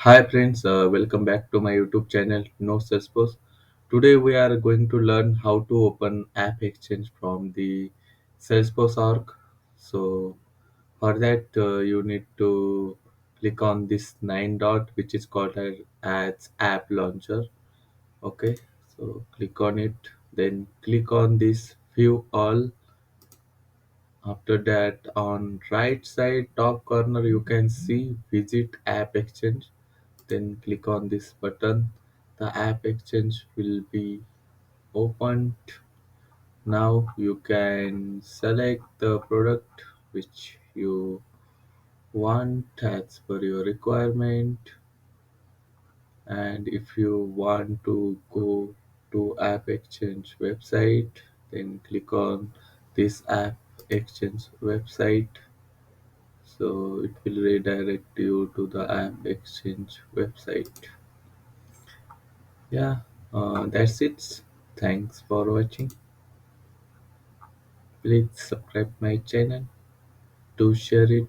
Hi friends, welcome back to my YouTube channel No Salesforce. Today we are going to learn how to open App Exchange from the Salesforce org. So for that you need to click on this nine dot which is called as App Launcher. Okay, so click on it, then click on this View All. After that, on right side top corner you can see Visit App Exchange. Then click on this button. The app exchange will be opened. Now you can select the product which you want as per your requirement. And if you want to go to app exchange website, then click on this app exchange website. So it will redirect you to the app exchange website. Yeah, that's it. Thanks for watching. Please subscribe my channel to share it